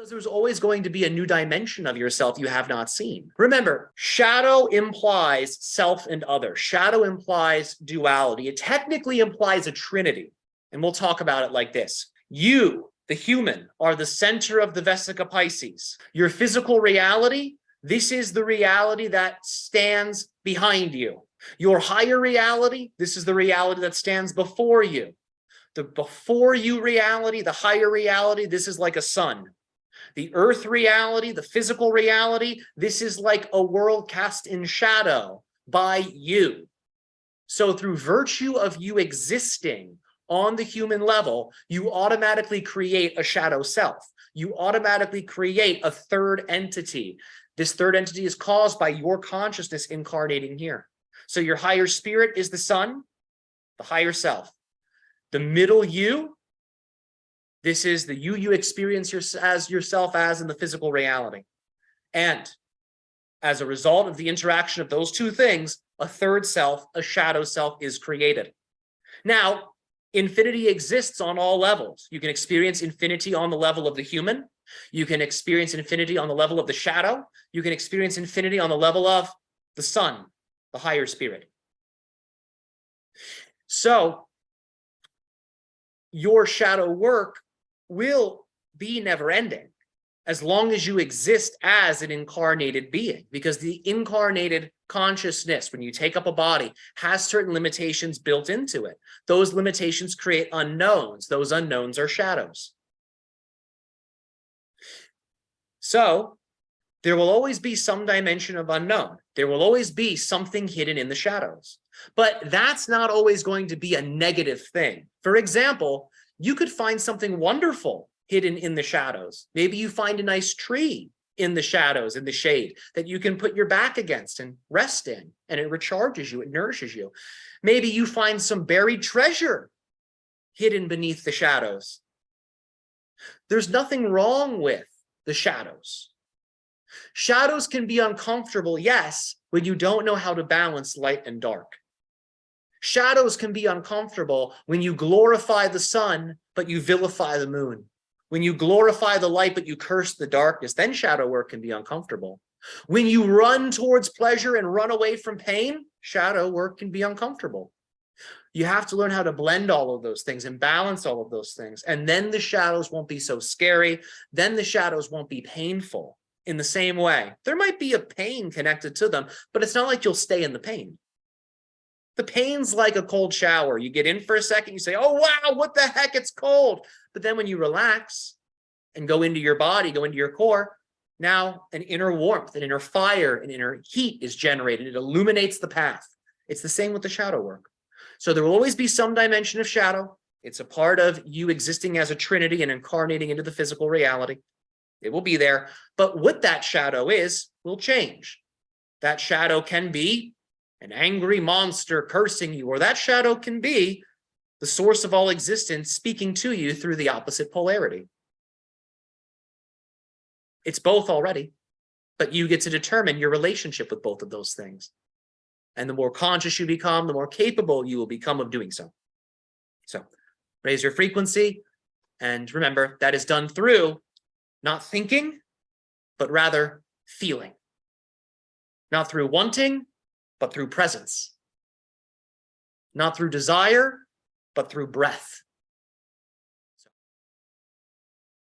Because there's always going to be a new dimension of yourself you have not seen. Remember, shadow implies self and other. Shadow implies duality. It technically implies a trinity. And we'll talk about it like this. You, the human, are the center of the Vesica Pisces. Your physical reality, this is the reality that stands behind you. Your higher reality, this is the reality that stands before you. The before you reality, the higher reality, this is like a sun. The earth reality, the physical reality, this is like a world cast in shadow by you. So through virtue of you existing on the human level, you automatically create a shadow self. You automatically create a third entity. This third entity is caused by your consciousness incarnating here. So your higher spirit is the sun, the higher self. The middle you, this is the you experience as yourself as in the physical reality. And as a result of the interaction of those two things, a third self, a shadow self, is created. Now, infinity exists on all levels. You can experience infinity on the level of the human. You can experience infinity on the level of the shadow. You can experience infinity on the level of the sun, the higher spirit. So your shadow work will be never ending as long as you exist as an incarnated being, because the incarnated consciousness, when you take up a body, has certain limitations built into it. Those limitations create unknowns. Those unknowns are shadows. So there will always be some dimension of unknown. There will always be something hidden in the shadows. But that's not always going to be a negative thing. For example, you could find something wonderful hidden in the shadows. Maybe you find a nice tree in the shadows, in the shade, that you can put your back against and rest in, and it recharges you, it nourishes you. Maybe you find some buried treasure hidden beneath the shadows. There's nothing wrong with the shadows. Shadows can be uncomfortable, yes, when you don't know how to balance light and dark. Shadows can be uncomfortable when you glorify the sun, but you vilify the moon. When you glorify the light, but you curse the darkness, then shadow work can be uncomfortable. When you run towards pleasure and run away from pain, shadow work can be uncomfortable. You have to learn how to blend all of those things and balance all of those things. And then the shadows won't be so scary. Then the shadows won't be painful in the same way. There might be a pain connected to them, but it's not like you'll stay in the pain. The pain's like a cold shower. You get in for a second, you say, oh, wow, what the heck, it's cold. But then when you relax and go into your body, go into your core, now an inner warmth, an inner fire, an inner heat is generated. It illuminates the path. It's the same with the shadow work. So there will always be some dimension of shadow. It's a part of you existing as a trinity and incarnating into the physical reality. It will be there. But what that shadow is will change. That shadow can be an angry monster cursing you, or that shadow can be the source of all existence speaking to you through the opposite polarity. It's both already, but you get to determine your relationship with both of those things. And the more conscious you become, the more capable you will become of doing so. So raise your frequency, and remember, that is done through not thinking, but rather feeling. Not through wanting, but through presence. Not through desire, but through breath.